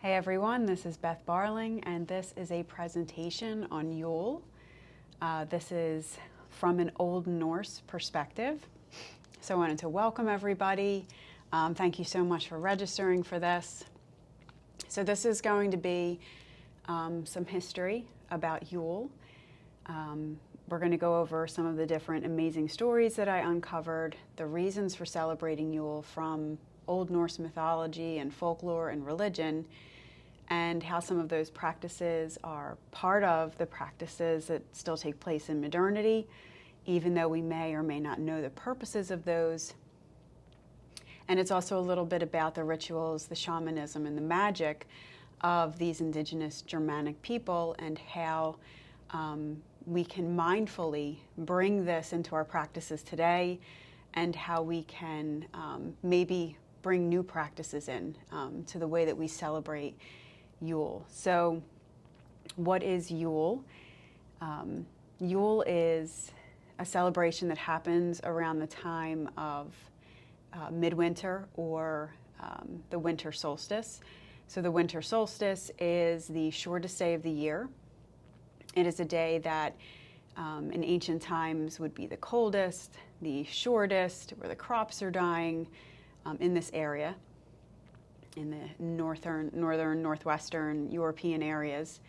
Hey everyone, this is Beth Barling, and this is a presentation on Yule. This is from an Old Norse perspective. So I wanted to welcome everybody. Thank you so much for registering for this. So this is going to be some history about Yule. We're going to go over some of the different amazing stories that I uncovered, the reasons for celebrating Yule from Old Norse mythology and folklore and religion, and how some of those practices are part of the practices that still take place in modernity, even though we may or may not know the purposes of those. And it's also a little bit about the rituals, the shamanism, and the magic of these indigenous Germanic people, and how we can mindfully bring this into our practices today, and how we can maybe bring new practices in to the way that we celebrate Yule. So what is Yule? Yule is a celebration that happens around the time of midwinter or the winter solstice. So the winter solstice is the shortest day of the year. It is a day that in ancient times would be the coldest, the shortest, where the crops are dying in this area, in the northern, northwestern European areas.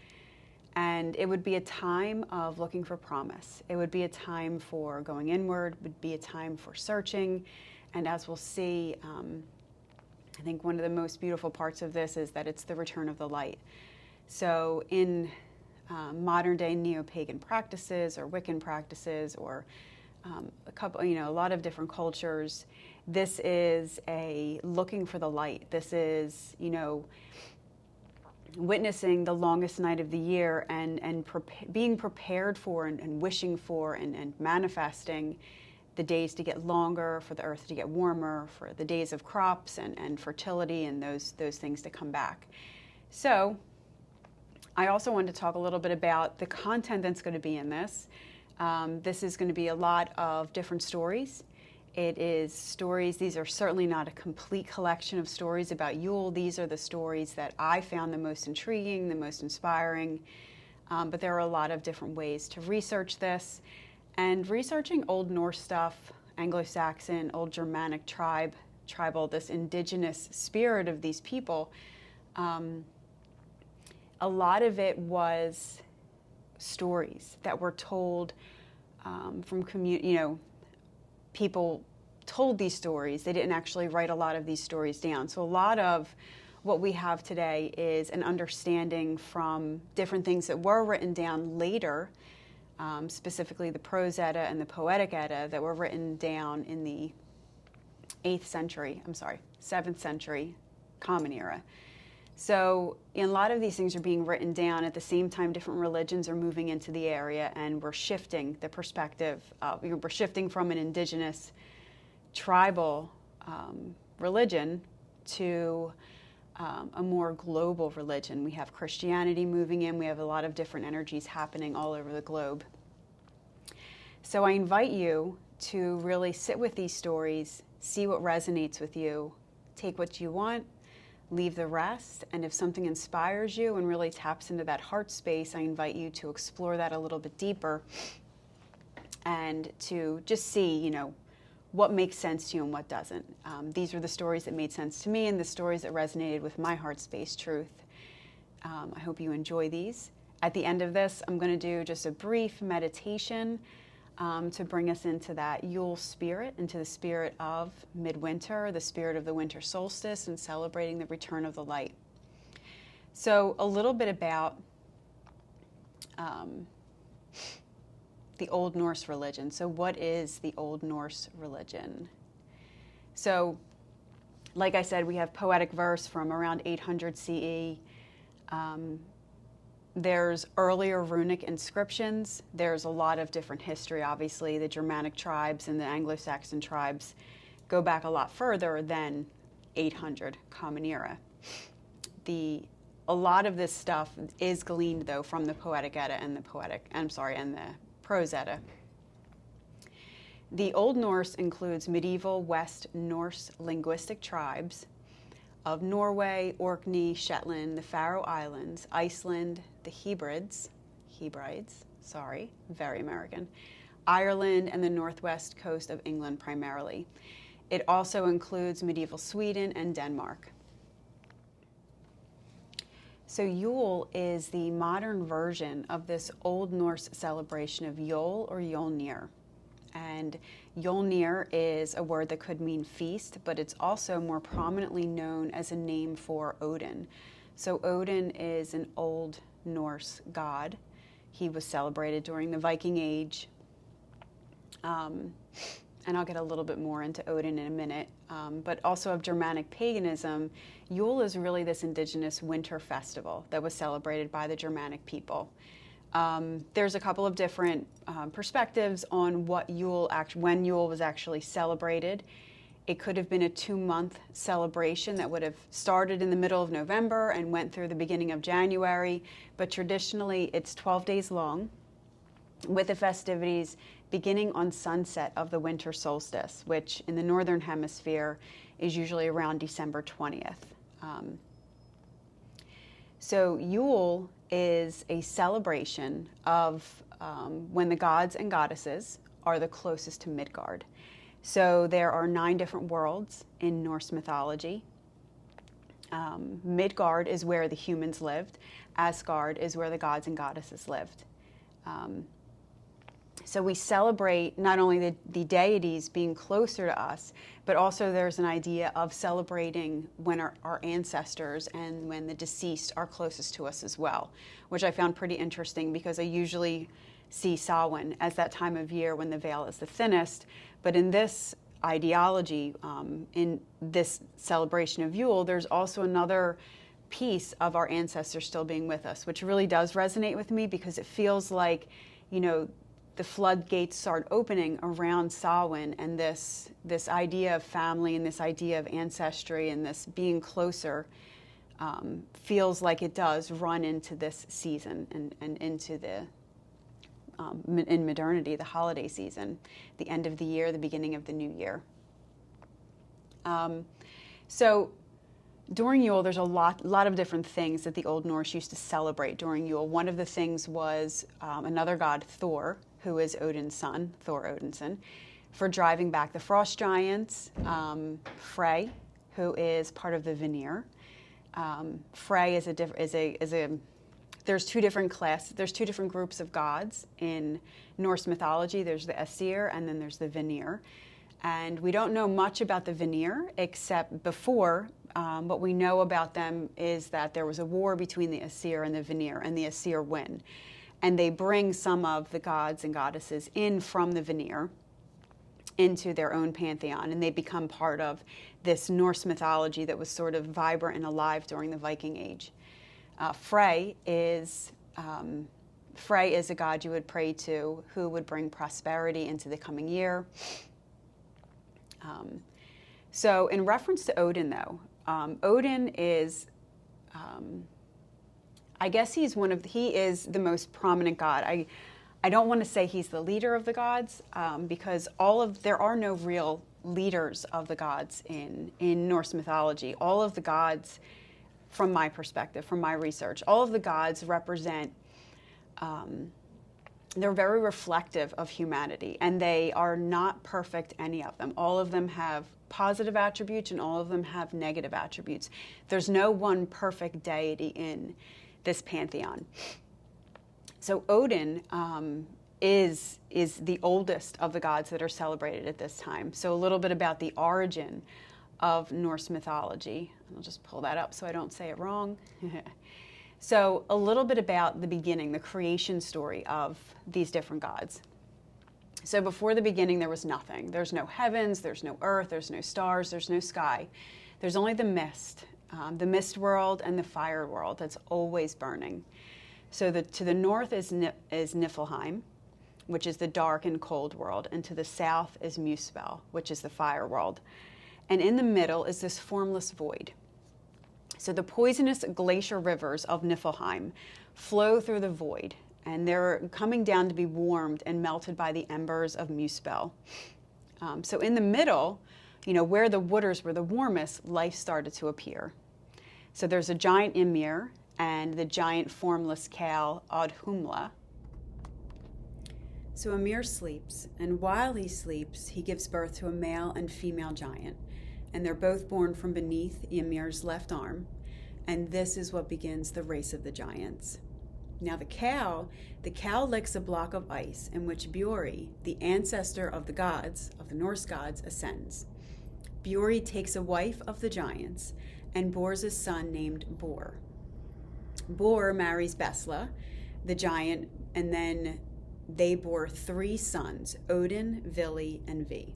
And it would be a time of looking for promise. It would be a time for going inward, it would be a time for searching. And as we'll see, I think one of the most beautiful parts of this is that it's the return of the light. So in modern day neopagan practices or Wiccan practices, or a lot of different cultures, this is a looking for the light. This is, witnessing the longest night of the year and being prepared for and wishing for and manifesting the days to get longer, for the earth to get warmer, for the days of crops and fertility and those things to come back. So I also wanted to talk a little bit about the content that's going to be in this. This is going to be a lot of different stories. It is stories, these are certainly not a complete collection of stories about Yule. These are the stories that I found the most intriguing, the most inspiring. But there are a lot of different ways to research this. And researching Old Norse stuff, Anglo-Saxon, Old Germanic tribal, this indigenous spirit of these people, a lot of it was stories that were told from people told these stories. They didn't actually write a lot of these stories down. So a lot of what we have today is an understanding from different things that were written down later, specifically the Prose Edda and the Poetic Edda that were written down in the 7th century Common Era. So a lot of these things are being written down at the same time. Different religions are moving into the area, and we're shifting the perspective. We're shifting from an indigenous tribal religion to a more global religion. We have Christianity moving in. We have a lot of different energies happening all over the globe. So I invite you to really sit with these stories, see what resonates with you, take what you want, leave the rest, and if something inspires you and really taps into that heart space, I invite you to explore that a little bit deeper and to just see, what makes sense to you and what doesn't. These are the stories that made sense to me and the stories that resonated with my heart space truth. I hope you enjoy these. At the end of this, I'm going to do just a brief meditation to bring us into that Yule spirit, into the spirit of midwinter, the spirit of the winter solstice, and celebrating the return of the light. So a little bit about the Old Norse religion. So what is the Old Norse religion? So, like I said, we have poetic verse from around 800 CE. There's earlier runic inscriptions. There's a lot of different history, obviously. The Germanic tribes and the Anglo-Saxon tribes go back a lot further than 800 Common Era. A lot of this stuff is gleaned, though, from the Poetic Edda and the Prose Edda. The Old Norse includes medieval West Norse linguistic tribes of Norway, Orkney, Shetland, the Faroe Islands, Iceland, the Hebrides, sorry, very American, Ireland, and the northwest coast of England primarily. It also includes medieval Sweden and Denmark. So Yule is the modern version of this Old Norse celebration of Yule or Yulnir. And Yulnir is a word that could mean feast, but it's also more prominently known as a name for Odin. So Odin is an Old Norse god. He was celebrated during the Viking Age. And I'll get a little bit more into Odin in a minute. But also of Germanic paganism, Yule is really this indigenous winter festival that was celebrated by the Germanic people. There's a couple of different perspectives on when Yule was actually celebrated. It could have been a 2-month celebration that would have started in the middle of November and went through the beginning of January, but traditionally it's 12 days long, with the festivities beginning on sunset of the winter solstice, which in the northern hemisphere is usually around December 20th. So Yule is a celebration of when the gods and goddesses are the closest to Midgard. So there are 9 different worlds in Norse mythology. Midgard is where the humans lived. Asgard is where the gods and goddesses lived. So we celebrate not only the deities being closer to us, but also there's an idea of celebrating when our ancestors and when the deceased are closest to us as well, which I found pretty interesting because I usually see Samhain as that time of year when the veil is the thinnest. But in this ideology, in this celebration of Yule, there's also another piece of our ancestors still being with us, which really does resonate with me because it feels like, the floodgates start opening around Samhain, and this idea of family and this idea of ancestry and this being closer feels like it does run into this season and into the in modernity, the holiday season, the end of the year, the beginning of the new year. So during Yule, there's a lot of different things that the Old Norse used to celebrate during Yule. One of the things was another god, Thor, who is Odin's son, Thor Odinson, for driving back the frost giants. Frey, who is part of the Vanir. Frey there's two different groups of gods in Norse mythology. There's the Aesir and then there's the Vanir. And we don't know much about the Vanir except before. What we know about them is that there was a war between the Aesir and the Vanir, and the Aesir win. And they bring some of the gods and goddesses in from the Vanir into their own pantheon, and they become part of this Norse mythology that was sort of vibrant and alive during the Viking Age. Frey is a god you would pray to who would bring prosperity into the coming year. So in reference to Odin, though, Odin is, I guess he is the most prominent god. I don't want to say he's the leader of the gods because there are no real leaders of the gods in Norse mythology. All of the gods, from my perspective, from my research, all of the gods represent, they're very reflective of humanity, and they are not perfect, any of them. All of them have positive attributes and all of them have negative attributes. There's no one perfect deity in this pantheon. So Odin is the oldest of the gods that are celebrated at this time. So a little bit about the origin of Norse mythology. I'll just pull that up so I don't say it wrong. So a little bit about the beginning, the creation story of these different gods. So before the beginning, there was nothing. There's no heavens, there's no earth, there's no stars, there's no sky. There's only the mist world and the fire world that's always burning. So to the north is Niflheim, which is the dark and cold world, and to the south is Muspel, which is the fire world. And in the middle is this formless void. So the poisonous glacier rivers of Niflheim flow through the void, and they're coming down to be warmed and melted by the embers of Muspel. So in the middle, where the waters were the warmest, life started to appear. So there's a giant Ymir and the giant formless cow Audhumla. So Ymir sleeps, and while he sleeps, he gives birth to a male and female giant. And they're both born from beneath Ymir's left arm. And this is what begins the race of the giants. Now the cow licks a block of ice in which Bjori, the ancestor of the gods, of the Norse gods, ascends. Bjori takes a wife of the giants and bores a son named Bor. Bor marries Besla, the giant, and then they bore 3 sons, Odin, Vili, and Vi.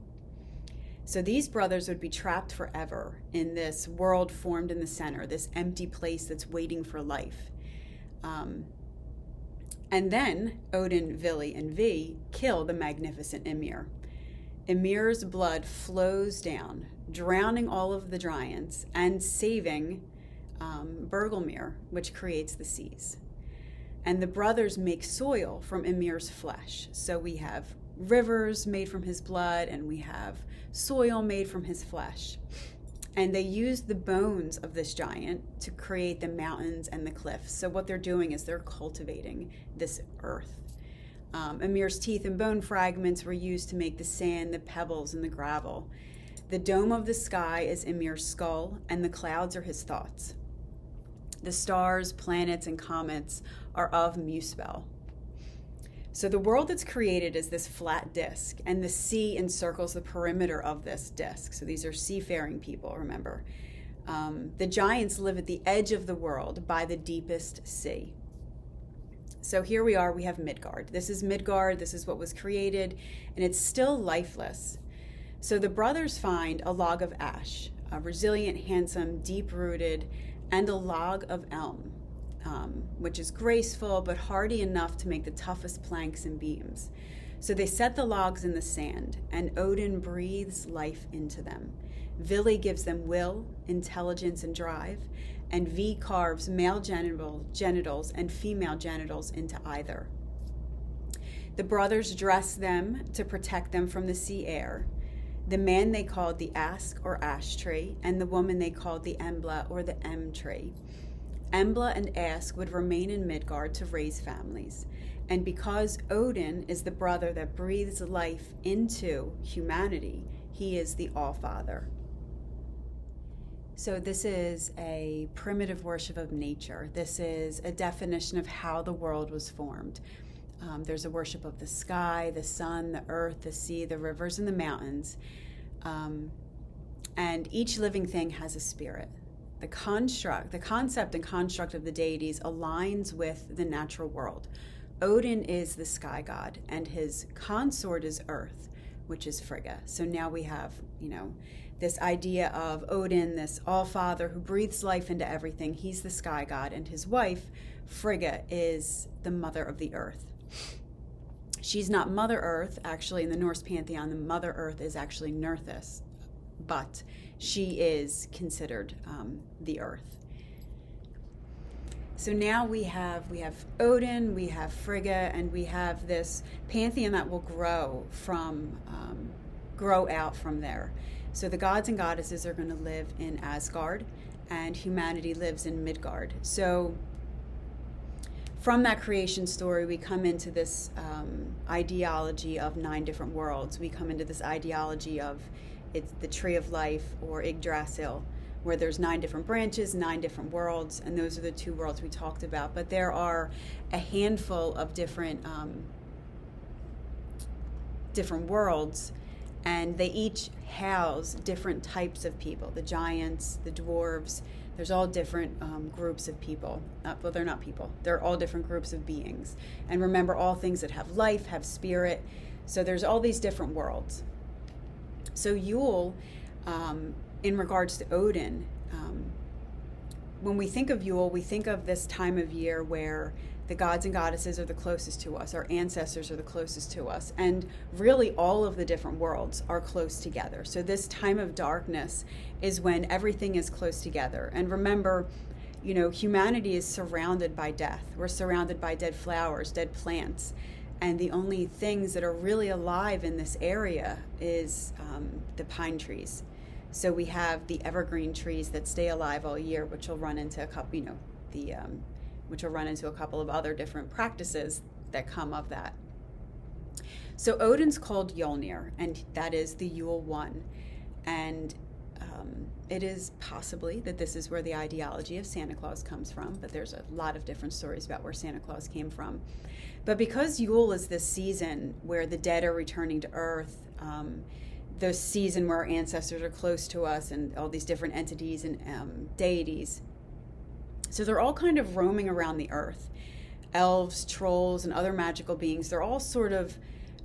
So these brothers would be trapped forever in this world formed in the center, this empty place that's waiting for life. And then Odin, Vili, and Vi kill the magnificent Ymir. Ymir's blood flows down, drowning all of the giants and saving Bergelmir, which creates the seas. And the brothers make soil from Ymir's flesh. So we have rivers made from his blood, and we have soil made from his flesh. And they use the bones of this giant to create the mountains and the cliffs. So what they're doing is they're cultivating this earth. Ymir's teeth and bone fragments were used to make the sand, the pebbles, and the gravel. The dome of the sky is Ymir's skull, and the clouds are his thoughts. The stars, planets, and comets are of Muspel. So the world that's created is this flat disk, and the sea encircles the perimeter of this disk. So these are seafaring people, remember. The giants live at the edge of the world by the deepest sea. So here we are, we have Midgard. This is Midgard, this is what was created, and it's still lifeless. So the brothers find a log of ash, a resilient, handsome, deep-rooted, and a log of elm, which is graceful but hardy enough to make the toughest planks and beams. So they set the logs in the sand, and Odin breathes life into them. Vili gives them will, intelligence, and drive, and Vi carves male genitals and female genitals into either. The brothers dress them to protect them from the sea air. The man they called the ask or ash tree, and the woman they called the embla or the em tree. Embla and Ask would remain in Midgard to raise families. And because Odin is the brother that breathes life into humanity, he is the All-Father. So this is a primitive worship of nature. This is a definition of how the world was formed. There's a worship of the sky, the sun, the earth, the sea, the rivers, and the mountains. And each living thing has a spirit. The concept and construct of the deities aligns with the natural world. Odin is the sky god, and his consort is Earth, which is Frigga. So now we have, this idea of Odin, this all-father who breathes life into everything. He's the sky god, and his wife, Frigga, is the mother of the earth. She's not Mother Earth. Actually, in the Norse pantheon, the Mother Earth is actually Nerthus, but she is considered the earth. So now we have Odin, we have Frigga, and we have this pantheon that will grow out from there. So the gods and goddesses are going to live in Asgard, and humanity lives in Midgard. So from that creation story, we come into this ideology of 9 different worlds. We come into this ideology of it's the tree of life, or Igdrassil, where there's 9 different branches, 9 different worlds, and those are the 2 worlds we talked about. But there are a handful of different worlds, and they each house different types of people. The giants, the dwarves, there's all different groups of people. Well, they're not people. They're all different groups of beings. And remember, all things that have life have spirit. So there's all these different worlds. So Yule, in regards to Odin, when we think of Yule, we think of this time of year where the gods and goddesses are the closest to us, our ancestors are the closest to us, and really all of the different worlds are close together. So this time of darkness is when everything is close together. And remember, humanity is surrounded by death. We're surrounded by dead flowers, dead plants, and the only things that are really alive in this area is the pine trees. So we have the evergreen trees that stay alive all year, which will run into a couple, which will run into a couple of other different practices that come of that. So Odin's called Yulnir, and that is the Yule one. And it is possibly that this is where the ideology of Santa Claus comes from, but there's a lot of different stories about where Santa Claus came from. But because Yule is this season where the dead are returning to Earth, the season where our ancestors are close to us and all these different entities and deities, so they're all kind of roaming around the earth. Elves, trolls, and other magical beings, they're all sort of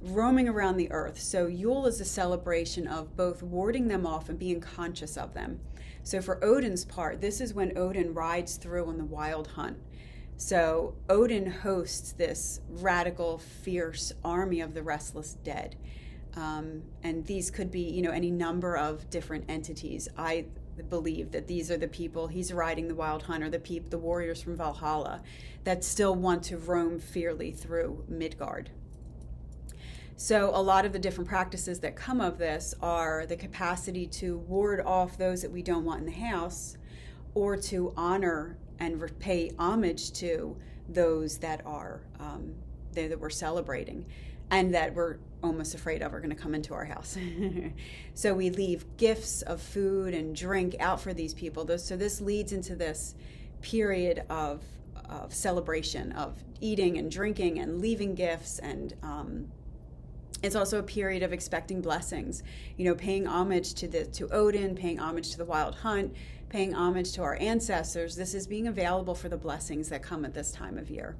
roaming around the earth. So Yule is a celebration of both warding them off and being conscious of them. So for Odin's part, this is when Odin rides through on the wild hunt. So Odin hosts this radical, fierce army of the restless dead. And these could be, any number of different entities. I believe that these are the people he's riding the wild hunt, or the warriors from Valhalla that still want to roam fiercely through Midgard. So a lot of the different practices that come of this are the capacity to ward off those that we don't want in the house, or to honor and pay homage to those that are that we're celebrating and that we're almost afraid of are going to come into our house. So we leave gifts of food and drink out for these people. So this leads into this period of celebration, of eating and drinking and leaving gifts, and it's also a period of expecting blessings, paying homage to Odin, paying homage to the wild hunt, paying homage to our ancestors. This is being available for the blessings that come at this time of year.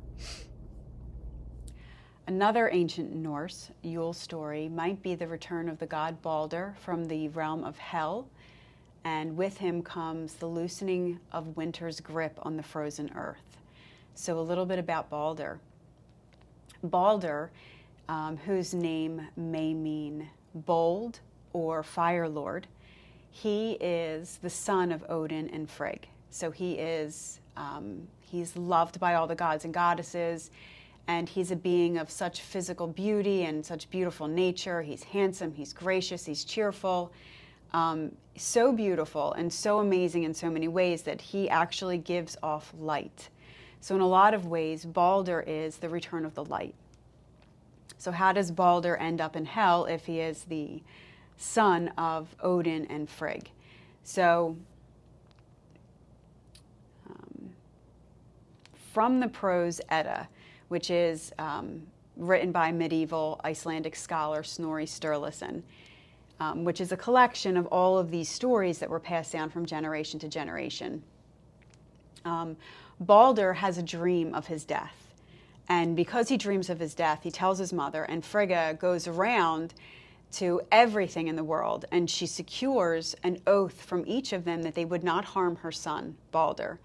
Another ancient Norse Yule story might be the return of the god Balder from the realm of Hel, and with him comes the loosening of winter's grip on the frozen earth. So a little bit about Balder. Balder, whose name may mean bold or fire lord, he is the son of Odin and Frigg. So he's loved by all the gods and goddesses, and he's a being of such physical beauty and such beautiful nature. He's handsome, he's gracious, he's cheerful, so beautiful and so amazing in so many ways that he actually gives off light. So in a lot of ways, Balder is the return of the light. So how does Balder end up in Hel if he is the son of Odin and Frigg? So from the prose Edda, which is written by medieval Icelandic scholar Snorri Sturluson, which is a collection of all of these stories that were passed down from generation to generation. Balder has a dream of his death. And because he dreams of his death, he tells his mother, and Frigga goes around to everything in the world, and she secures an oath from each of them that they would not harm her son, Balder.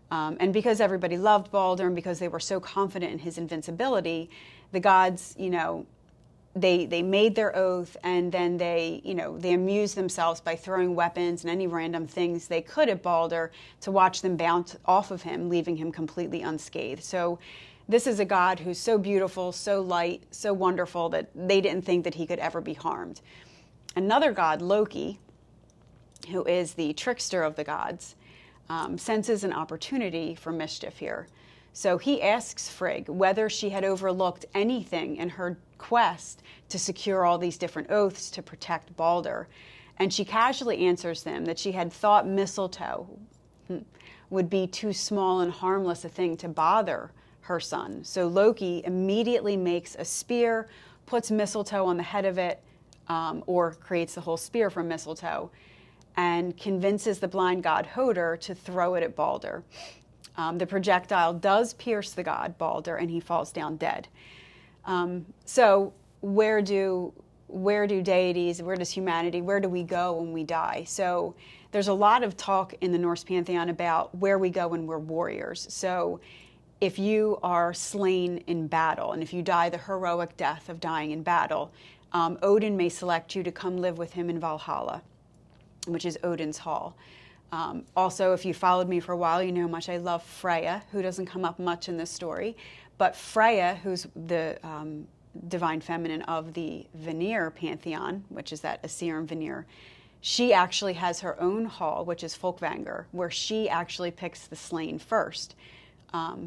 And because everybody loved Balder and because they were so confident in his invincibility, the gods, they made their oath, and then they amused themselves by throwing weapons and any random things they could at Balder to watch them bounce off of him, leaving him completely unscathed. So this is a god who's so beautiful, so light, so wonderful that they didn't think that he could ever be harmed. Another god, Loki, who is the trickster of the gods, senses an opportunity for mischief here. So he asks Frigg whether she had overlooked anything in her quest to secure all these different oaths to protect Balder. And she casually answers them that she had thought mistletoe would be too small and harmless a thing to bother her son. So Loki immediately makes a spear, puts mistletoe on the head of it, or creates the whole spear from mistletoe, and convinces the blind god Hoder to throw it at Balder. The projectile does pierce the god Balder, and he falls down dead. So where do deities, where does humanity, where do we go when we die? So there's a lot of talk in the Norse pantheon about where we go when we're warriors. So if you are slain in battle, and if you die the heroic death of dying in battle, Odin may select you to come live with him in Valhalla, which is Odin's hall. Also, if you followed me for a while, you know how much I love Freya, who doesn't come up much in this story. But Freya, who's the divine feminine of the Vanir pantheon, which is that Asir and Vanir she actually has her own hall, which is Folkvanger, where she actually picks the slain first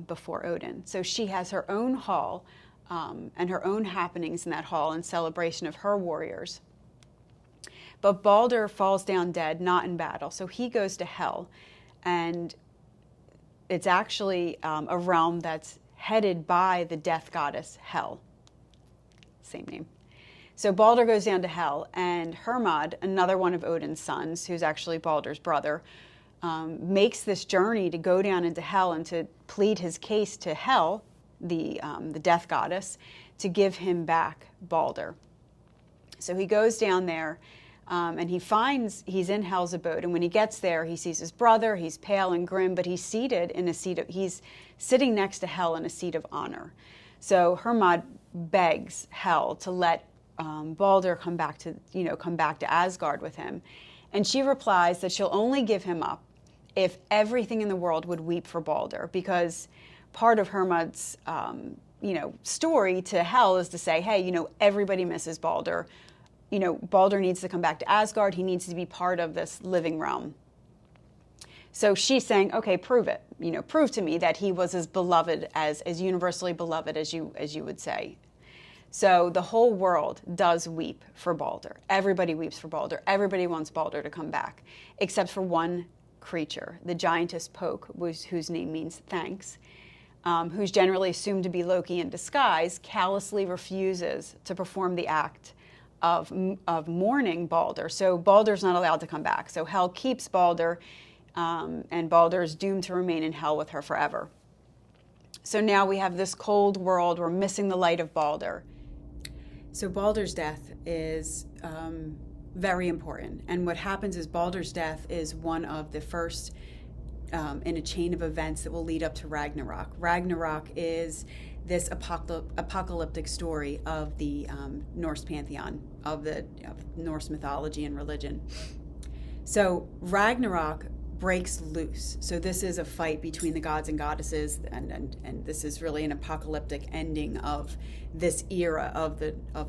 before Odin. So she has her own hall and her own happenings in that hall in celebration of her warriors. But Balder falls down dead, not in battle. So he goes to Hel, and it's actually a realm that's headed by the death goddess Hel. Same name. So Balder goes down to Hel, and Hermod, another one of Odin's sons, who's actually Balder's brother, makes this journey to go down into Hel and to plead his case to Hel, the death goddess, to give him back Balder. So he goes down there, and he's in Hel's abode. And when he gets there, he sees his brother. He's pale and grim, but he's sitting next to Hel in a seat of honor. So Hermod begs Hel to let Balder come back to Asgard with him. And she replies that she'll only give him up if everything in the world would weep for Balder, because part of Hermod's story to Hel is to say, hey, everybody misses Balder. Balder needs to come back to Asgard. He needs to be part of this living realm. So she's saying, okay, prove it. Prove to me that he was as beloved, as universally beloved as you would say. So the whole world does weep for Balder. Everybody weeps for Balder. Everybody wants Balder to come back, except for one creature, the giantess Poke, whose name means thanks, who's generally assumed to be Loki in disguise, callously refuses to perform the act of mourning Balder. So Balder's not allowed to come back. So Hel keeps Balder, and Balder is doomed to remain in Hel with her forever. So now we have this cold world. We're missing the light of Balder. So Balder's death is very important. And what happens is Balder's death is one of the first in a chain of events that will lead up to Ragnarok. Ragnarok is this apocalyptic story of the Norse pantheon, of Norse mythology and religion. So Ragnarok breaks loose. So this is a fight between the gods and goddesses, and this is really an apocalyptic ending of this era of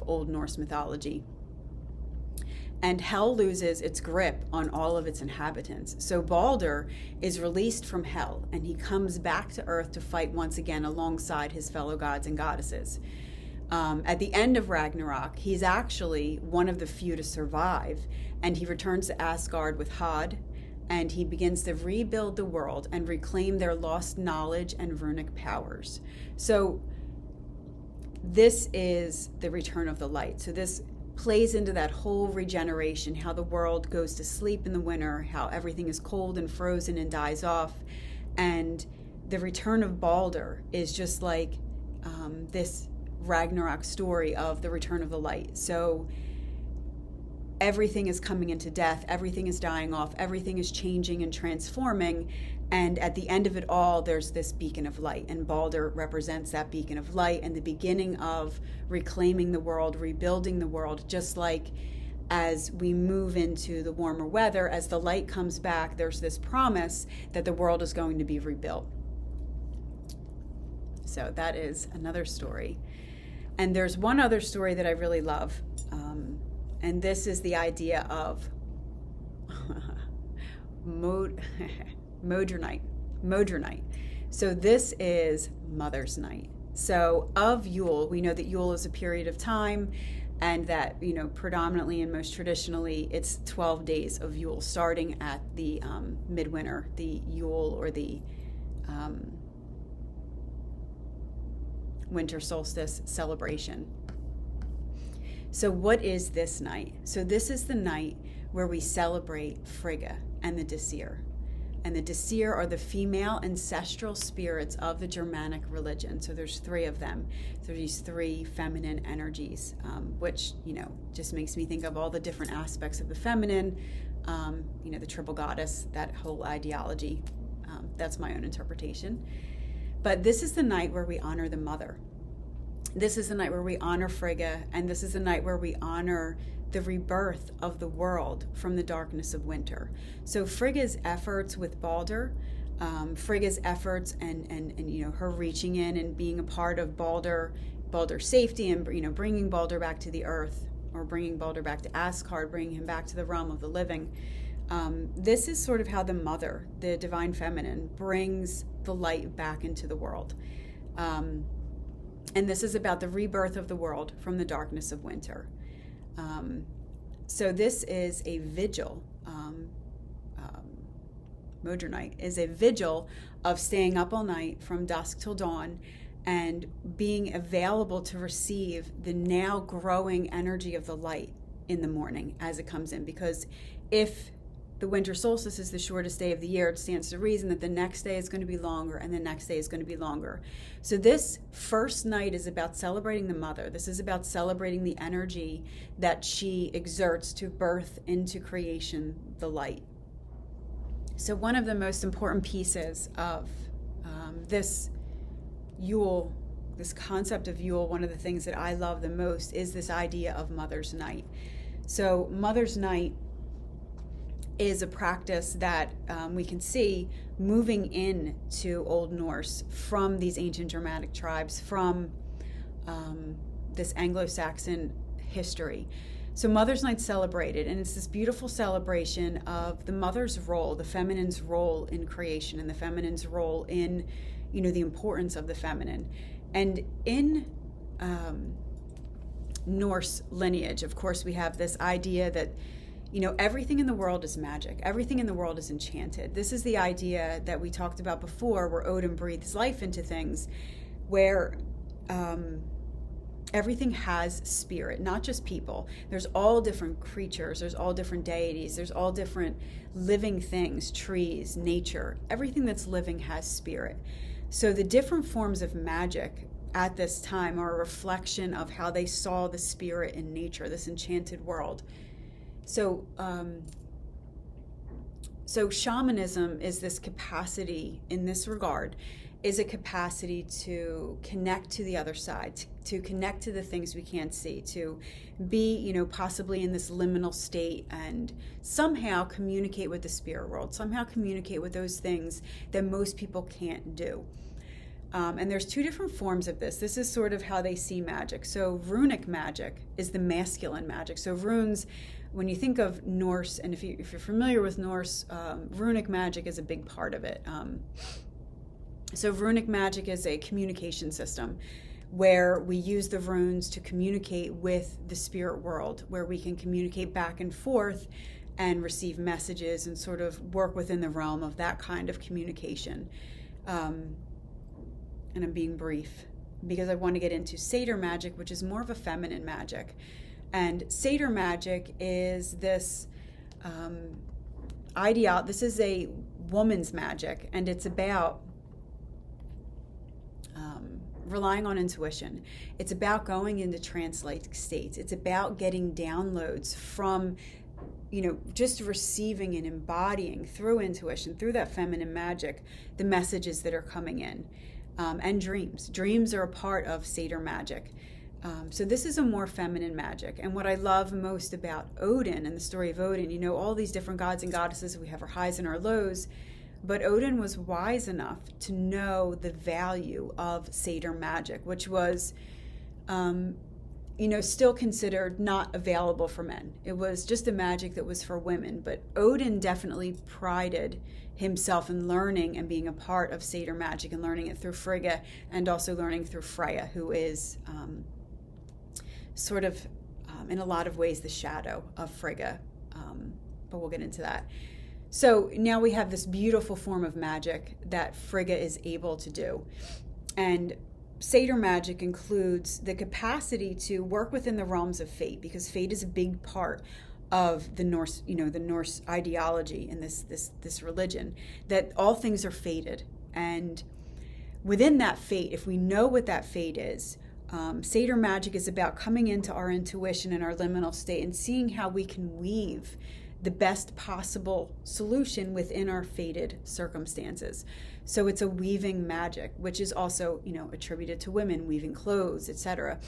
Old Norse mythology. And Hel loses its grip on all of its inhabitants. So Balder is released from Hel, and he comes back to Earth to fight once again alongside his fellow gods and goddesses. At the end of Ragnarok, he's actually one of the few to survive, and he returns to Asgard with Hod, and he begins to rebuild the world and reclaim their lost knowledge and runic powers. So this is the return of the light. So this plays into that whole regeneration, how the world goes to sleep in the winter, how everything is cold and frozen and dies off. And the return of Balder is just like this Ragnarok story of the return of the light. So everything is coming into death, everything is dying off, everything is changing and transforming, and at the end of it all, there's this beacon of light, and Balder represents that beacon of light and the beginning of reclaiming the world, rebuilding the world, just like as we move into the warmer weather, as the light comes back, there's this promise that the world is going to be rebuilt. So that is another story. And there's one other story that I really love, and this is the idea of Modernite. So this is Mother's Night. So of Yule, we know that Yule is a period of time, and that, predominantly and most traditionally, it's 12 days of Yule, starting at the midwinter, the Yule or the winter solstice celebration. So what is this night? So this is the night where we celebrate Frigga and the Disir. And the Disir are the female ancestral spirits of the Germanic religion. So there's three of them. There's these three feminine energies, which, just makes me think of all the different aspects of the feminine, the triple goddess, that whole ideology. That's my own interpretation. But this is the night where we honor the mother. This is the night where we honor Frigga, and this is the night where we honor the rebirth of the world from the darkness of winter. So Frigga's efforts with Balder, Frigga's efforts and her reaching in and being a part of Balder's safety and bringing Balder back to the earth, or bringing Balder back to Asgard, bringing him back to the realm of the living. This is sort of how the mother, the divine feminine, brings the light back into the world. And this is about the rebirth of the world from the darkness of winter. So this is a vigil. Modern night is a vigil of staying up all night from dusk till dawn and being available to receive the now growing energy of the light in the morning as it comes in. Because if the winter solstice is the shortest day of the year, it stands to reason that the next day is going to be longer and the next day is going to be longer. So this first night is about celebrating the mother. This is about celebrating the energy that she exerts to birth into creation the light. So one of the most important pieces of this Yule, this concept of Yule, one of the things that I love the most is this idea of Mother's Night. So Mother's Night is a practice that we can see moving into Old Norse from these ancient Germanic tribes, from this Anglo-Saxon history. So Mother's Night celebrated, and it's this beautiful celebration of the mother's role, the feminine's role in creation, and the feminine's role in, the importance of the feminine. And in Norse lineage, of course, we have this idea that, everything in the world is magic. Everything in the world is enchanted. This is the idea that we talked about before, where Odin breathes life into things, where everything has spirit, not just people. There's all different creatures, there's all different deities, there's all different living things, trees, nature. Everything that's living has spirit. So the different forms of magic at this time are a reflection of how they saw the spirit in nature, this enchanted world. So shamanism is this capacity in this regard, is a capacity to connect to the other side, to connect to the things we can't see, to be, possibly in this liminal state and somehow communicate with the spirit world, somehow communicate with those things that most people can't do. And there's two different forms of this. This is sort of how they see magic. So runic magic is the masculine magic. So runes, when you think of Norse, and if you're familiar with Norse, runic magic is a big part of it. So runic magic is a communication system where we use the runes to communicate with the spirit world, where we can communicate back and forth and receive messages and sort of work within the realm of that kind of communication. And I'm being brief because I want to get into satyr magic, which is more of a feminine magic. And satyr magic is this this is a woman's magic, and it's about relying on intuition. It's about going into trance-like states. It's about getting downloads from, just receiving and embodying through intuition, through that feminine magic, the messages that are coming in. And dreams. Dreams are a part of satyr magic. So this is a more feminine magic. And what I love most about Odin and the story of Odin, all these different gods and goddesses, we have our highs and our lows, but Odin was wise enough to know the value of satyr magic, which was, still considered not available for men. It was just a magic that was for women. But Odin definitely prided himself in learning and being a part of satyr magic and learning it through Frigga, and also learning through Freya, who is in a lot of ways the shadow of Frigga, but we'll get into that. So now we have this beautiful form of magic that Frigga is able to do. And satyr magic includes the capacity to work within the realms of fate, because fate is a big part of the Norse, the Norse ideology in this religion, that all things are fated. And within that fate, if we know what that fate is, satyr magic is about coming into our intuition and our liminal state and seeing how we can weave the best possible solution within our fated circumstances. So it's a weaving magic, which is also, attributed to women, weaving clothes, etc.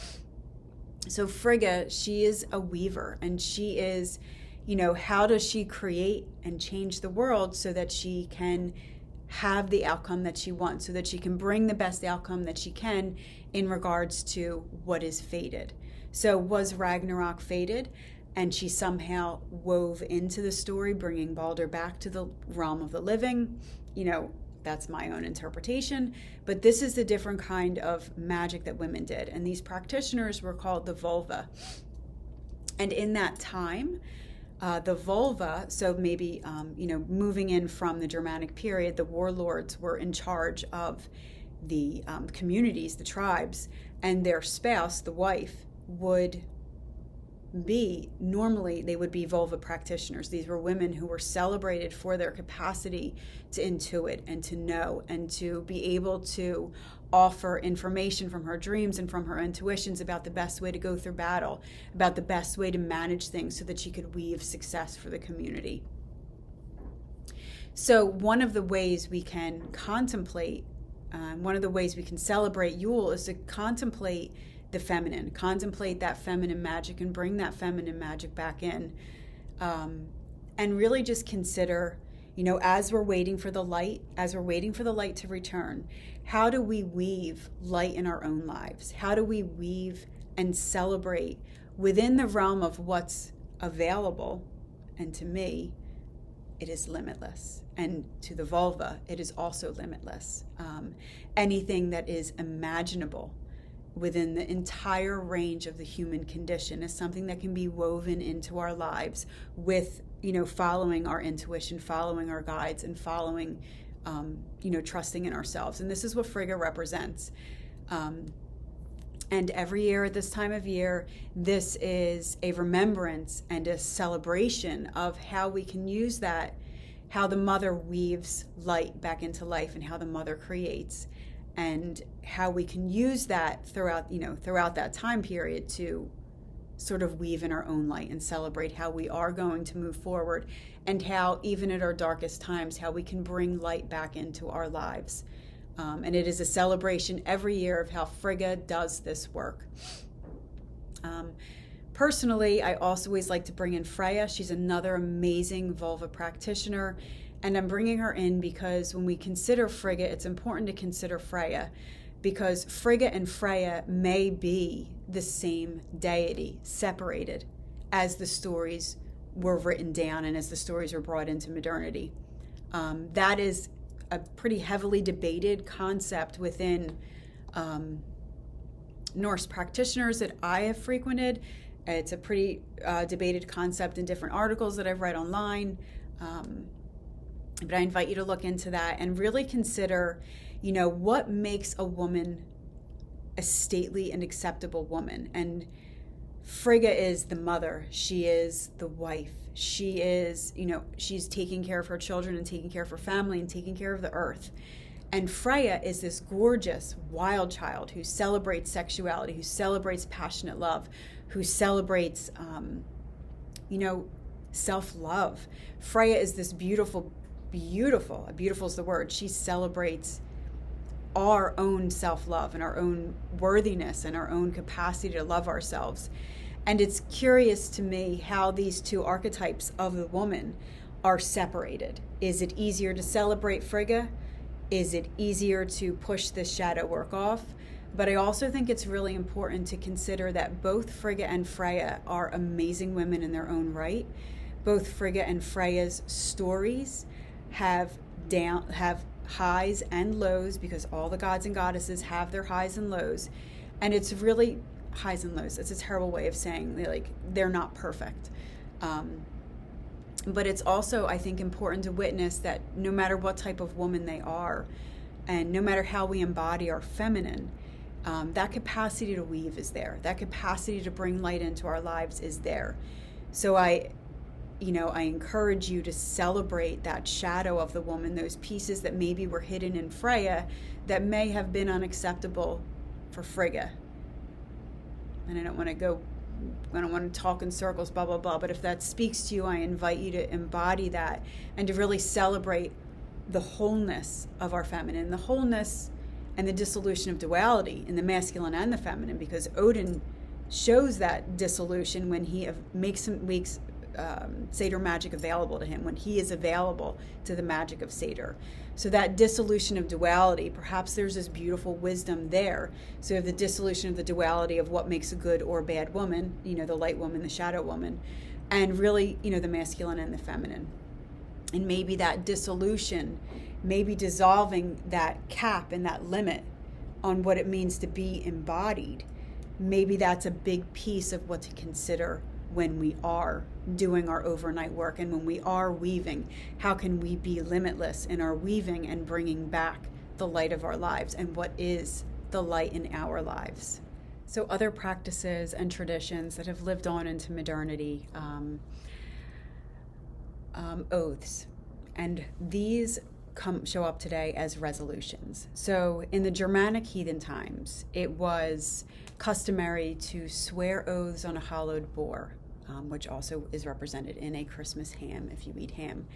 So Frigga, she is a weaver, and she is, how does she create and change the world so that she can have the outcome that she wants, so that she can bring the best outcome that she can in regards to what is fated. So was Ragnarok fated, and she somehow wove into the story, bringing Balder back to the realm of the living? That's my own interpretation, but this is the different kind of magic that women did. And these practitioners were called the vulva. And in that time, the vulva, so maybe, moving in from the Germanic period, the warlords were in charge of the communities, the tribes, and their spouse, the wife, would be, normally they would be vulva practitioners. These were women who were celebrated for their capacity to intuit and to know and to be able to offer information from her dreams and from her intuitions about the best way to go through battle, about the best way to manage things so that she could weave success for the community. So one of the ways we can contemplate, one of the ways we can celebrate Yule is to contemplate the feminine, contemplate that feminine magic and bring that feminine magic back in. And really just consider, as we're waiting for the light, to return, how do we weave light in our own lives? How do we weave and celebrate within the realm of what's available? And to me, it is limitless. And to the vulva, it is also limitless. Anything that is imaginable within the entire range of the human condition is something that can be woven into our lives with, following our intuition, following our guides, and following, trusting in ourselves. And this is what Frigga represents. And every year at this time of year, this is a remembrance and a celebration of how we can use that, how the mother weaves light back into life and how the mother creates, and how we can use that throughout that time period to sort of weave in our own light and celebrate how we are going to move forward, and how even at our darkest times, how we can bring light back into our lives. And it is a celebration every year of how Frigga does this work. Personally, I also always like to bring in Freya. She's another amazing vulva practitioner. And I'm bringing her in because when we consider Frigga, it's important to consider Freya, because Frigga and Freya may be the same deity, separated as the stories were written down and as the stories were brought into modernity. That is a pretty heavily debated concept within Norse practitioners that I have frequented. It's a pretty debated concept in different articles that I've read online. But I invite you to look into that and really consider, what makes a woman a stately and acceptable woman. And Frigga is the mother. She is the wife. She is, she's taking care of her children and taking care of her family and taking care of the earth. And Freya is this gorgeous wild child who celebrates sexuality, who celebrates passionate love, who celebrates, self-love. Freya is this beautiful is the word. She celebrates our own self-love and our own worthiness and our own capacity to love ourselves. And it's curious to me how these two archetypes of the woman are separated. Is it easier to celebrate Frigga? Is it easier to push this shadow work off? But I also think it's really important to consider that both Frigga and Freya are amazing women in their own right. Both Frigga and Freya's stories have highs and lows, because all the gods and goddesses have their highs and lows. And it's really highs and lows. It's a terrible way of saying they're not perfect. But it's also, I think, important to witness that no matter what type of woman they are, and no matter how we embody our feminine, that capacity to weave is there. That capacity to bring light into our lives is there. So I encourage you to celebrate that shadow of the woman, those pieces that maybe were hidden in Freya that may have been unacceptable for Frigga. And I don't want to talk in circles, blah, blah, blah. But if that speaks to you, I invite you to embody that and to really celebrate the wholeness of our feminine, the wholeness and the dissolution of duality in the masculine and the feminine, because Odin shows that dissolution when he makes Seder magic available to him, when he is available to the magic of Seder. So that dissolution of duality, perhaps there's this beautiful wisdom there. So you have the dissolution of the duality of what makes a good or bad woman, the light woman, the shadow woman, and really, the masculine and the feminine. And maybe that dissolution, maybe dissolving that cap and that limit on what it means to be embodied, maybe that's a big piece of what to consider when we are doing our overnight work and when we are weaving. How can we be limitless in our weaving and bringing back the light of our lives, and what is the light in our lives? So other practices and traditions that have lived on into modernity, oaths, and these show up today as resolutions. So in the Germanic heathen times, it was customary to swear oaths on a hollowed boar, which also is represented in a Christmas ham if you eat ham.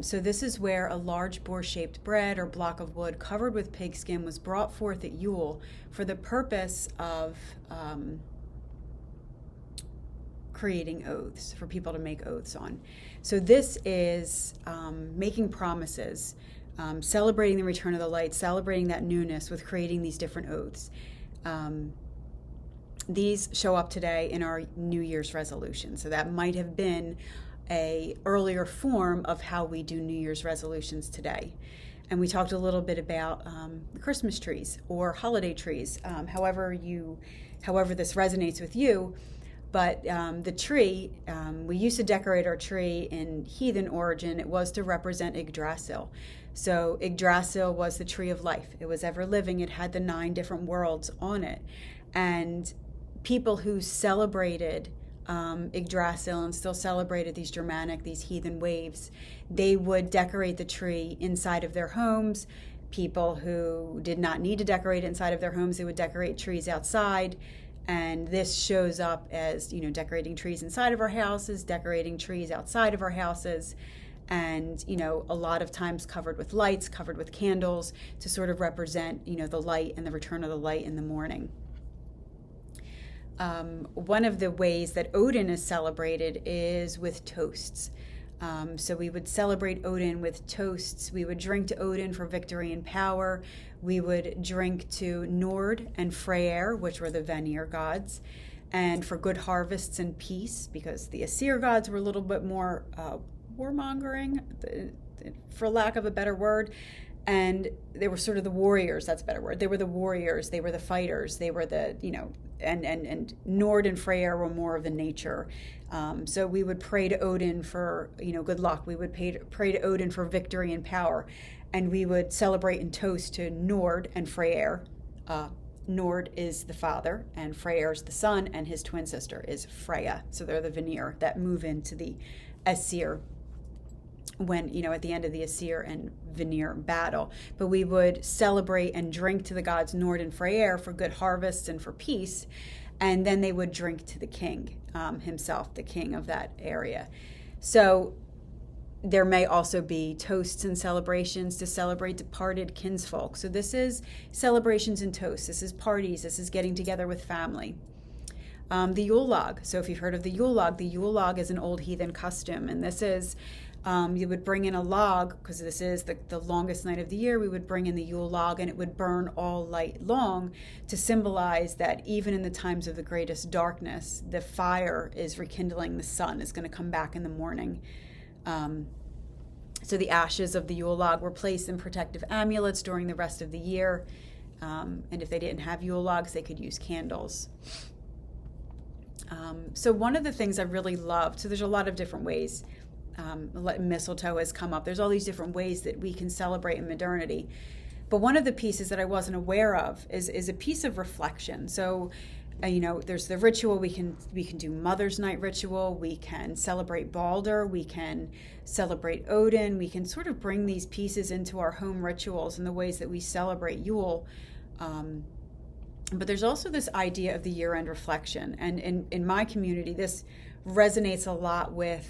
So this is where a large boar-shaped bread or block of wood covered with pigskin was brought forth at Yule for the purpose of creating oaths, for people to make oaths on. So this is making promises, celebrating the return of the light, celebrating that newness with creating these different oaths. These show up today in our New Year's resolution. So that might have been a earlier form of how we do New Year's resolutions today. And we talked a little bit about Christmas trees or holiday trees, however this resonates with you. But the tree, we used to decorate our tree in heathen origin. It was to represent Igdrassil. So Igdrassil was the tree of life. It was ever living. It had the 9 different worlds on it. And people who celebrated Igdrassil and still celebrated these Germanic, these heathen waves, they would decorate the tree inside of their homes. People who did not need to decorate it inside of their homes, they would decorate trees outside. And this shows up as, decorating trees inside of our houses, decorating trees outside of our houses, and, a lot of times covered with lights, covered with candles to sort of represent, the light and the return of the light in the morning. One of the ways that Odin is celebrated is with toasts. So we would celebrate Odin with toasts. We would drink to Odin for victory and power. We would drink to Nord and Freyr, which were the Vanir gods, and for good harvests and peace, because the Aesir gods were a little bit more warmongering, for lack of a better word. And they were sort of the warriors, that's a better word. They were the warriors, they were the fighters, they were the, and Nord and Freyr were more of the nature. So we would pray to Odin for, good luck. We would pray to Odin for victory and power. And we would celebrate and toast to Nord and Freyr. Nord is the father, and Freyr is the son, and his twin sister is Freya. So they're the Vanir that move into the Aesir when, at the end of the Aesir and Vanir battle. But we would celebrate and drink to the gods Nord and Freyr for good harvests and for peace. And then they would drink to the king himself, the king of that area. So there may also be toasts and celebrations to celebrate departed kinsfolk. So this is celebrations and toasts. This is parties. This is getting together with family. The Yule Log. So if you've heard of the Yule Log is an old heathen custom. And this is, you would bring in a log, because this is the longest night of the year. We would bring in the Yule Log, and it would burn all night long to symbolize that even in the times of the greatest darkness, the fire is rekindling. The sun is going to come back in the morning. So the ashes of the Yule Log were placed in protective amulets during the rest of the year. And if they didn't have Yule Logs, they could use candles. So one of the things I really loved, so there's a lot of different ways. Mistletoe has come up. There's all these different ways that we can celebrate in modernity. But one of the pieces that I wasn't aware of is a piece of reflection. So there's the ritual. We can do Mother's Night ritual. We can celebrate Balder. We can celebrate Odin. We can sort of bring these pieces into our home rituals and the ways that we celebrate Yule. But there's also this idea of the year-end reflection. And in my community, this resonates a lot with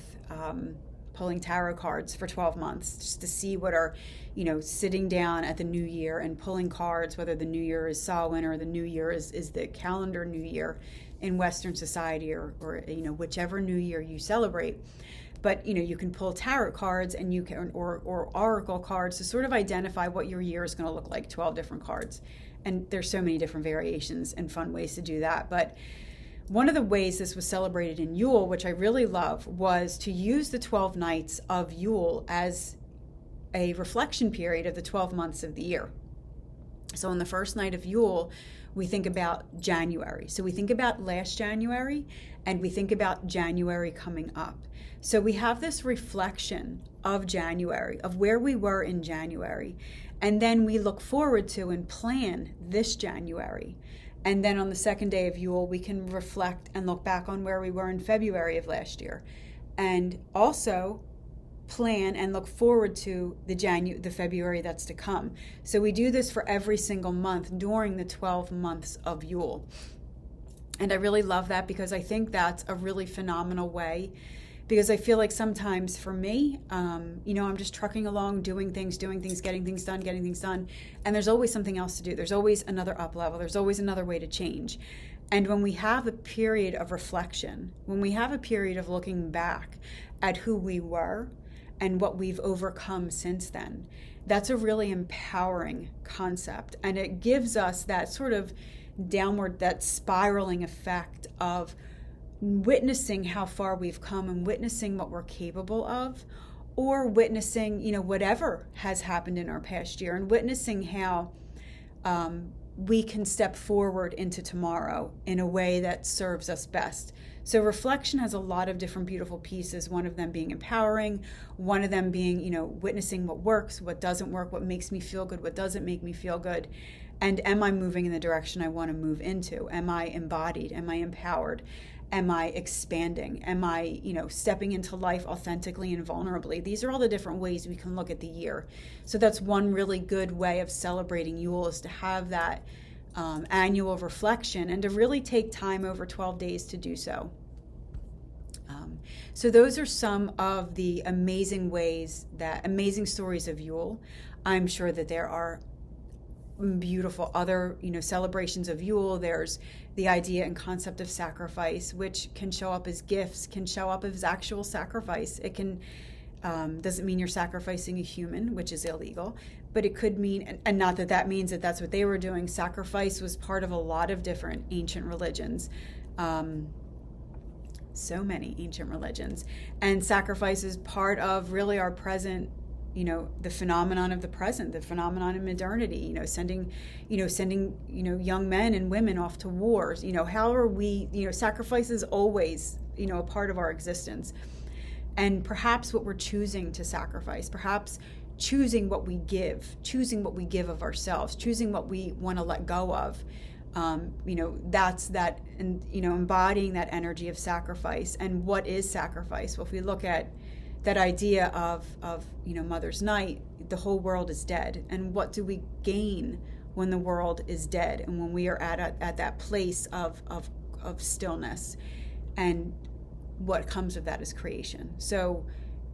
pulling tarot cards for 12 months, just to see what are, sitting down at the new year and pulling cards, whether the new year is Samhain or the new year is the calendar new year, in Western society, or whichever New Year you celebrate. But you can pull tarot cards, and you can or oracle cards to sort of identify what your year is going to look like. 12 different cards, and there's so many different variations and fun ways to do that. But one of the ways this was celebrated in Yule, which I really love, was to use the 12 nights of Yule as a reflection period of the 12 months of the year. So on the first night of Yule, we think about January. So we think about last January, and we think about January coming up. So we have this reflection of January, of where we were in January. And then we look forward to and plan this January. And then on the second day of Yule, we can reflect and look back on where we were in February of last year. And also plan and look forward to the February that's to come. So we do this for every single month during the 12 months of Yule. And I really love that, because I think that's a really phenomenal way, because I feel like sometimes for me, I'm just trucking along, doing things, getting things done. And there's always something else to do. There's always another up level. There's always another way to change. And when we have a period of reflection, when we have a period of looking back at who we were and what we've overcome since then, that's a really empowering concept. And it gives us that sort of downward, that spiraling effect of witnessing how far we've come and witnessing what we're capable of, or witnessing, whatever has happened in our past year, and witnessing how we can step forward into tomorrow in a way that serves us best. So reflection has a lot of different beautiful pieces, one of them being empowering, one of them being, witnessing what works, what doesn't work, what makes me feel good, what doesn't make me feel good. And am I moving in the direction I want to move into? Am I embodied? Am I empowered? Am I expanding? Am I, stepping into life authentically and vulnerably? These are all the different ways we can look at the year. So that's one really good way of celebrating Yule, is to have that annual reflection and to really take time over 12 days to do so. So those are some of the amazing stories of Yule. I'm sure that there are beautiful other, celebrations of Yule. There's the idea and concept of sacrifice, which can show up as gifts, can show up as actual sacrifice. It can doesn't mean you're sacrificing a human, which is illegal, but it could mean, and not that that means that that's what they were doing. Sacrifice was part of a lot of different ancient religions. So many ancient religions, and sacrifice is part of really our present, the phenomenon of the present, the phenomenon of modernity, sending young men and women off to wars. How are we, sacrifice is always, a part of our existence. And perhaps what we're choosing to sacrifice, perhaps choosing what we give of ourselves, choosing what we want to let go of, that's that, and embodying that energy of sacrifice. And what is sacrifice? Well, if we look at that idea of Mother's Night, the whole world is dead. And what do we gain when the world is dead, and when we are at that place of stillness? And what comes of that is creation. So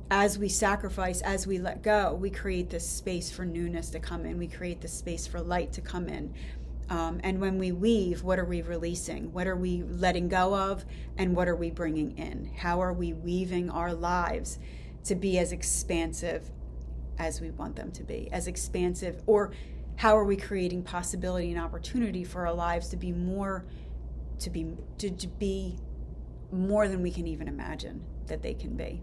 as we sacrifice, as we let go, we create this space for newness to come in. We create this space for light to come in. And when we weave, what are we releasing? What are we letting go of? And what are we bringing in? How are we weaving our lives to be as expansive as we want them to be? As expansive, or how are we creating possibility and opportunity for our lives to be more than we can even imagine that they can be?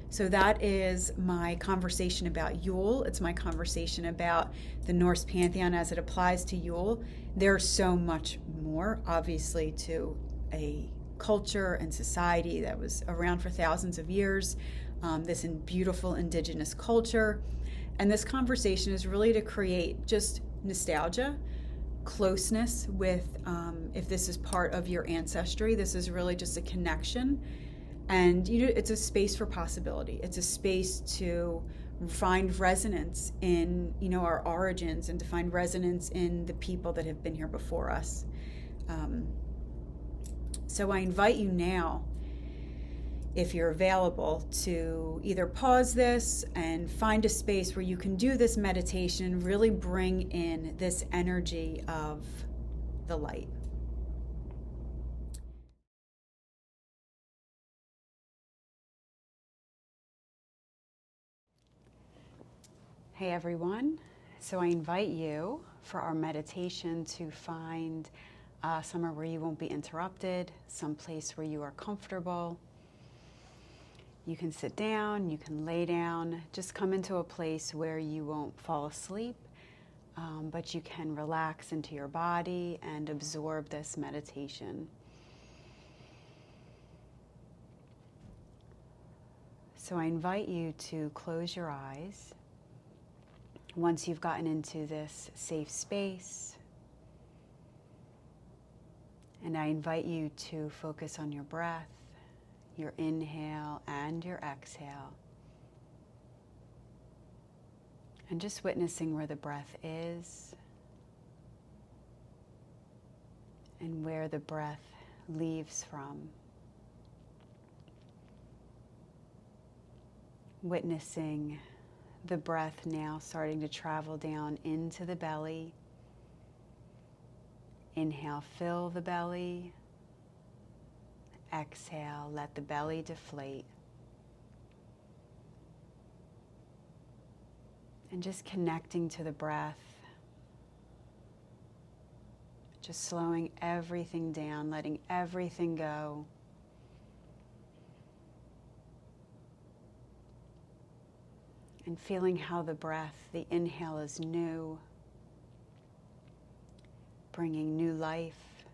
So that is my conversation about Yule. It's my conversation about the Norse pantheon as it applies to Yule. There's so much more, obviously, to a culture and society that was around for thousands of years, this beautiful indigenous culture. And this conversation is really to create just nostalgia, closeness with, if this is part of your ancestry, this is really just a connection. And it's a space for possibility. It's a space to find resonance in our origins, and to find resonance in the people that have been here before us. So I invite you now, if you're available, to either pause this and find a space where you can do this meditation, really bring in this energy of the light. Hey everyone. So I invite you for our meditation to find somewhere where you won't be interrupted, some place where you are comfortable. You can sit down, you can lay down, just come into a place where you won't fall asleep, but you can relax into your body and absorb this meditation. So I invite you to close your eyes. Once you've gotten into this safe space, and I invite you to focus on your breath, your inhale and your exhale, and just witnessing where the breath is and where the breath leaves from. Witnessing the breath now starting to travel down into the belly. Inhale, fill the belly. Exhale, let the belly deflate. And just connecting to the breath. Just slowing everything down, letting everything go. And feeling how the breath, the inhale is new, bringing new life,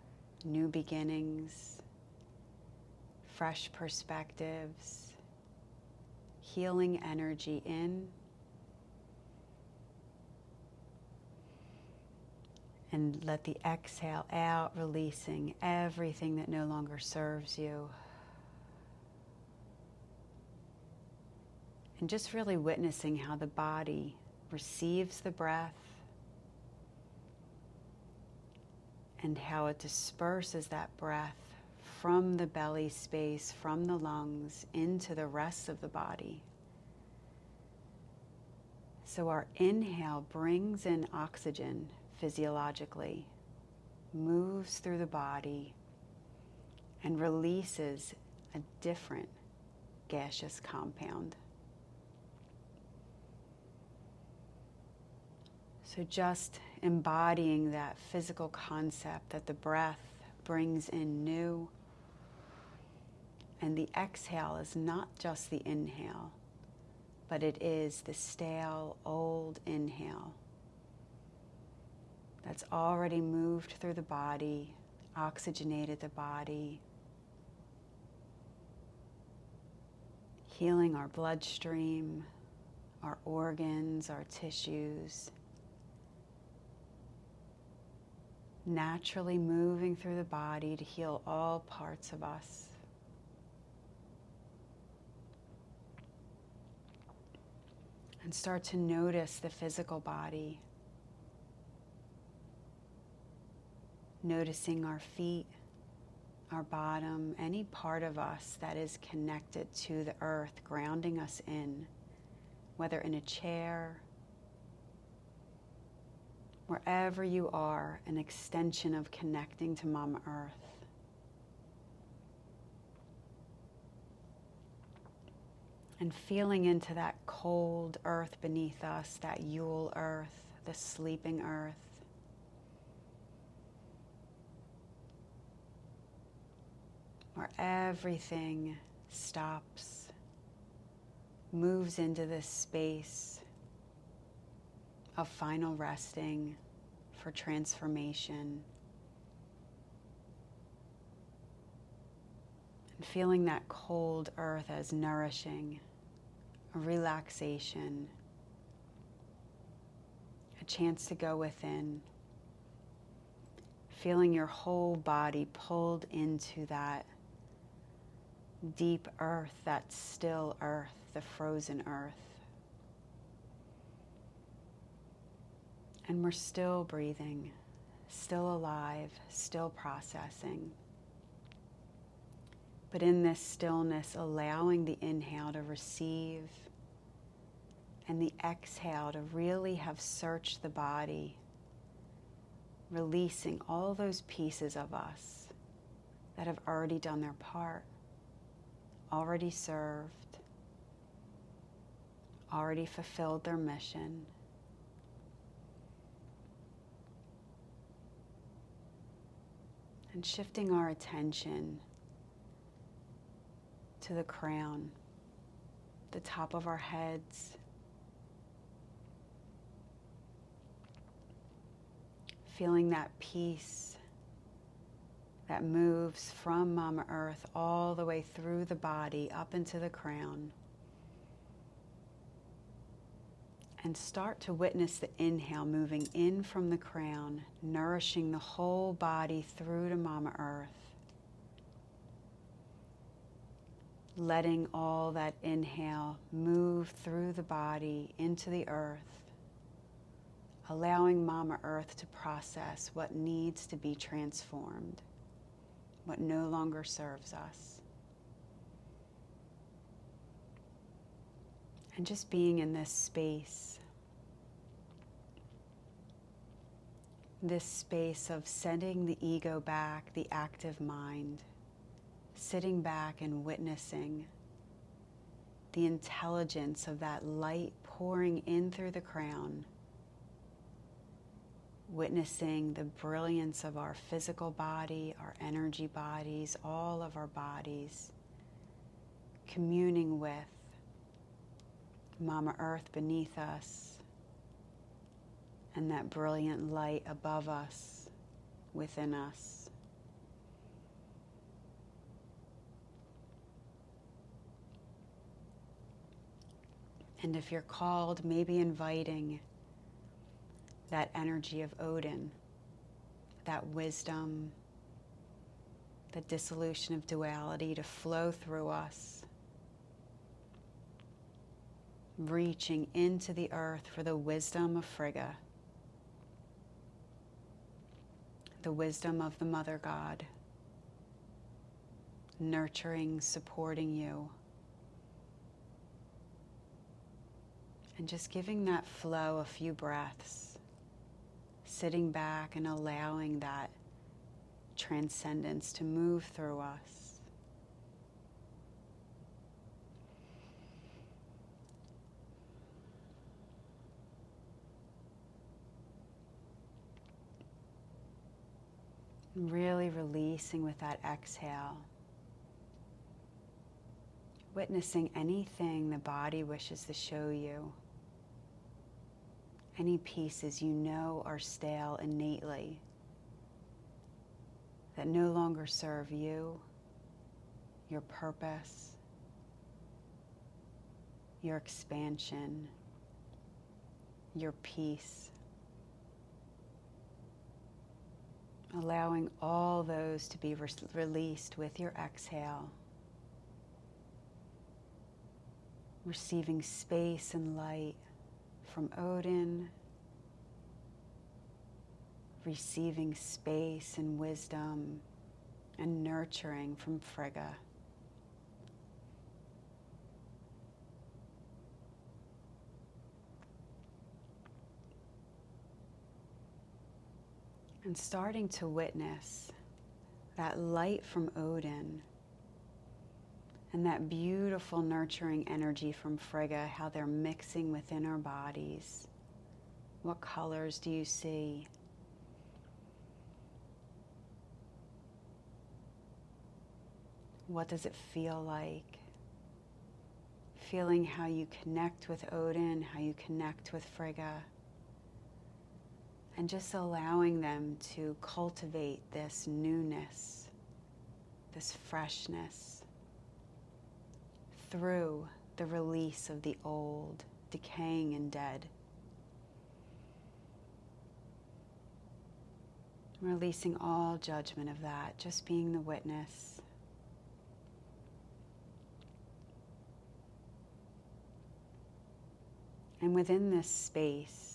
new beginnings, fresh perspectives, healing energy in, and let the exhale out, releasing everything that no longer serves you. And just really witnessing how the body receives the breath and how it disperses that breath from the belly space, from the lungs, into the rest of the body. So our inhale brings in oxygen physiologically, moves through the body, and releases a different gaseous compound. So just embodying that physical concept that the breath brings in new, and the exhale is not just the inhale, but it is the stale, old inhale that's already moved through the body, oxygenated the body, healing our bloodstream, our organs, our tissues, naturally moving through the body to heal all parts of us. And start to notice the physical body. Noticing our feet, our bottom, any part of us that is connected to the earth, grounding us in, whether in a chair, wherever you are, an extension of connecting to Mama Earth. And feeling into that cold earth beneath us, that Yule earth, the sleeping earth. Where everything stops, moves into this space of final resting for transformation. And feeling that cold earth as nourishing, a relaxation, a chance to go within. Feeling your whole body pulled into that deep earth, that still earth, the frozen earth. And we're still breathing, still alive, still processing. But in this stillness, allowing the inhale to receive and the exhale to really have searched the body, releasing all those pieces of us that have already done their part, already served, already fulfilled their mission. And shifting our attention to the crown, the top of our heads, feeling that peace that moves from Mama Earth all the way through the body up into the crown. And start to witness the inhale moving in from the crown, nourishing the whole body through to Mama Earth. Letting all that inhale move through the body into the earth. Allowing Mama Earth to process what needs to be transformed, what no longer serves us. And just being in this space of sending the ego back, the active mind, sitting back and witnessing the intelligence of that light pouring in through the crown, witnessing the brilliance of our physical body, our energy bodies, all of our bodies, communing with Mama Earth beneath us, and that brilliant light above us, within us. And if you're called, maybe inviting that energy of Odin, that wisdom, the dissolution of duality to flow through us, reaching into the earth for the wisdom of Frigga, the wisdom of the Mother God, nurturing, supporting you. And just giving that flow a few breaths, sitting back and allowing that transcendence to move through us. Really releasing with that exhale. Witnessing anything the body wishes to show you. Any pieces you know are stale innately, that no longer serve you, your purpose, your expansion, your peace. Allowing all those to be released with your exhale. Receiving space and light from Odin. Receiving space and wisdom and nurturing from Frigga. And starting to witness that light from Odin and that beautiful nurturing energy from Frigga, how they're mixing within our bodies. What colors do you see? What does it feel like? Feeling how you connect with Odin, how you connect with Frigga. And just allowing them to cultivate this newness, this freshness through the release of the old, decaying and dead. Releasing all judgment of that, just being the witness. And within this space,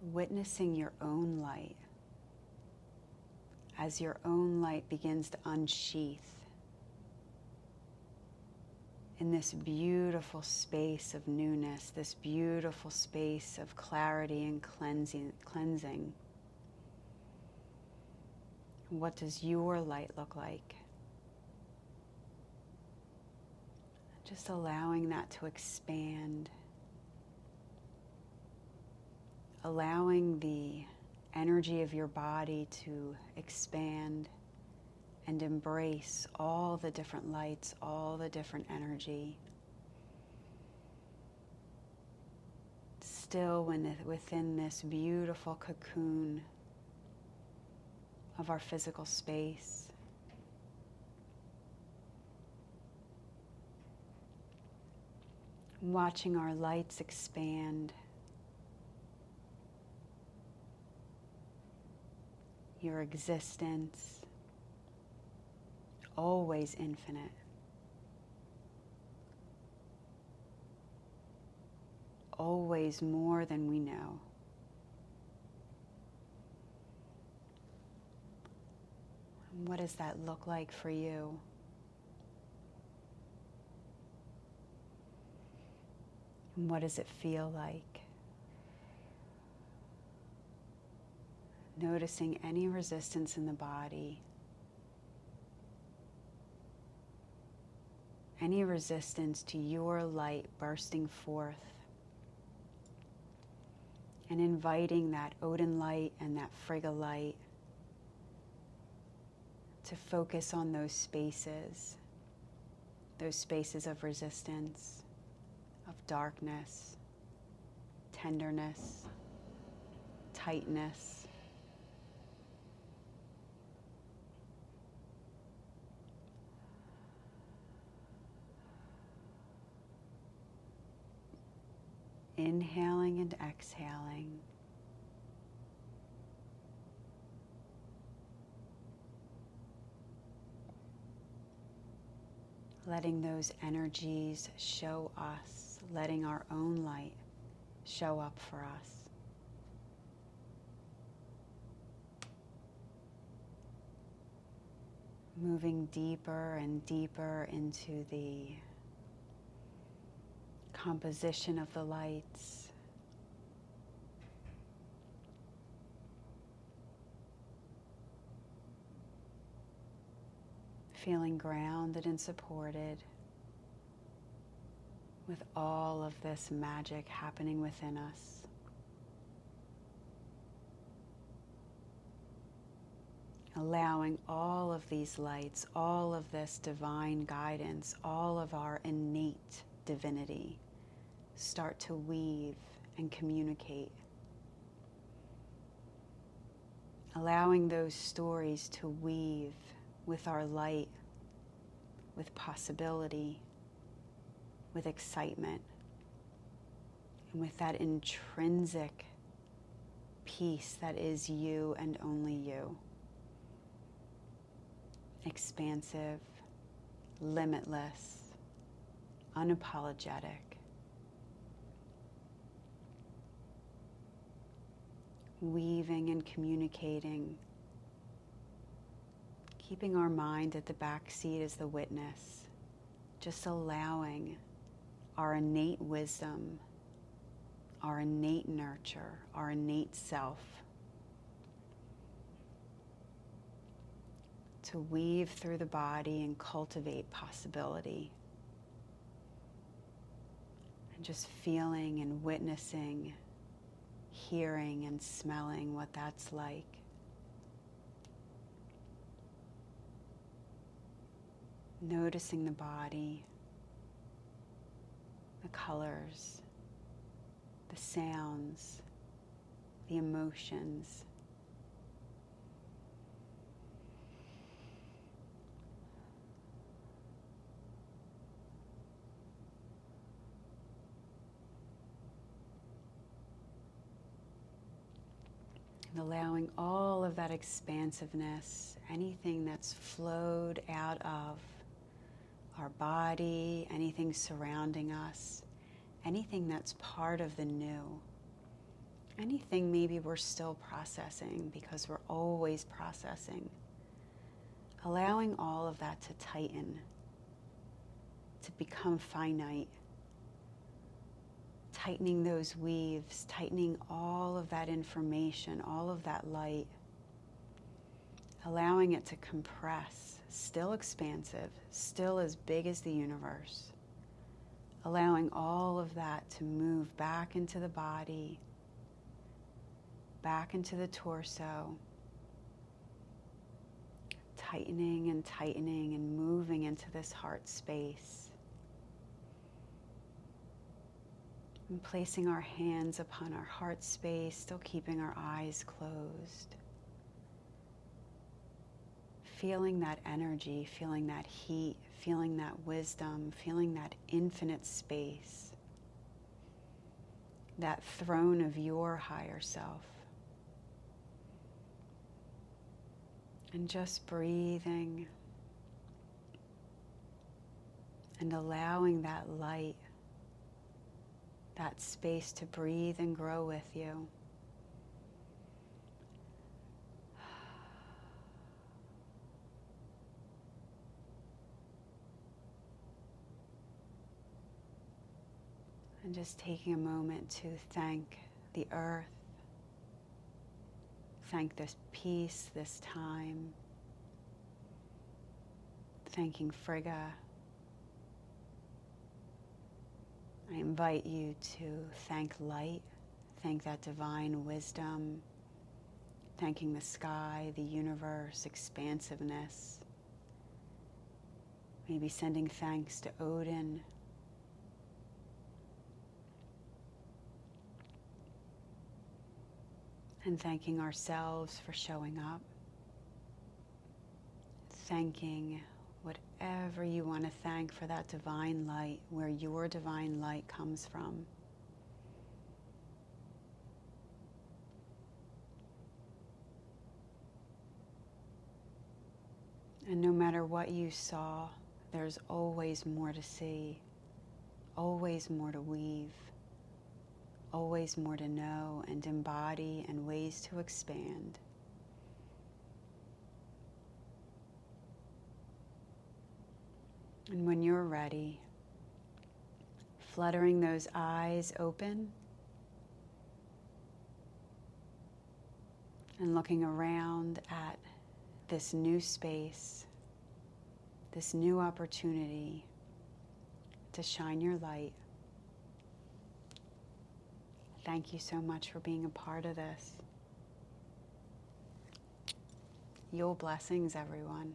witnessing your own light as your own light begins to unsheath in this beautiful space of newness, this beautiful space of clarity and cleansing. What does your light look like? Just allowing that to expand. Allowing the energy of your body to expand and embrace all the different lights, all the different energy. Still within this beautiful cocoon of our physical space. Watching our lights expand. Your existence, always infinite. Always more than we know. And what does that look like for you? And what does it feel like? Noticing any resistance in the body, any resistance to your light bursting forth, and inviting that Odin light and that Frigga light to focus on those spaces of resistance, of darkness, tenderness, tightness. Inhaling and exhaling. Letting those energies show us, letting our own light show up for us. Moving deeper and deeper into the composition of the lights. Feeling grounded and supported with all of this magic happening within us. Allowing all of these lights, all of this divine guidance, all of our innate divinity start to weave and communicate. Allowing those stories to weave with our light, with possibility, with excitement, and with that intrinsic peace that is you and only you. Expansive, limitless, unapologetic. Weaving and communicating, keeping our mind at the back seat as the witness, just allowing our innate wisdom, our innate nurture, our innate self to weave through the body and cultivate possibility. And just feeling and witnessing, hearing and smelling what that's like. Noticing the body, the colors, the sounds, the emotions. And allowing all of that expansiveness, anything that's flowed out of our body, anything surrounding us, anything that's part of the new, anything maybe we're still processing because we're always processing, allowing all of that to tighten, to become finite, tightening those weaves, tightening all of that information, all of that light, allowing it to compress, still expansive, still as big as the universe, allowing all of that to move back into the body, back into the torso, tightening and moving into this heart space. And placing our hands upon our heart space, still keeping our eyes closed. Feeling that energy, feeling that heat, feeling that wisdom, feeling that infinite space, that throne of your higher self. And just breathing and allowing that light, that space to breathe and grow with you. And just taking a moment to thank the earth, thank this peace, this time, thanking Frigga. I invite you to thank light, thank that divine wisdom, thanking the sky, the universe, expansiveness. Maybe sending thanks to Odin. And thanking ourselves for showing up. Thanking whatever you want to thank for that divine light, where your divine light comes from. And no matter what you saw, there's always more to see, always more to weave, always more to know and embody, and ways to expand. And when you're ready, fluttering those eyes open and looking around at this new space, this new opportunity to shine your light. Thank you so much for being a part of this. Yule blessings, everyone.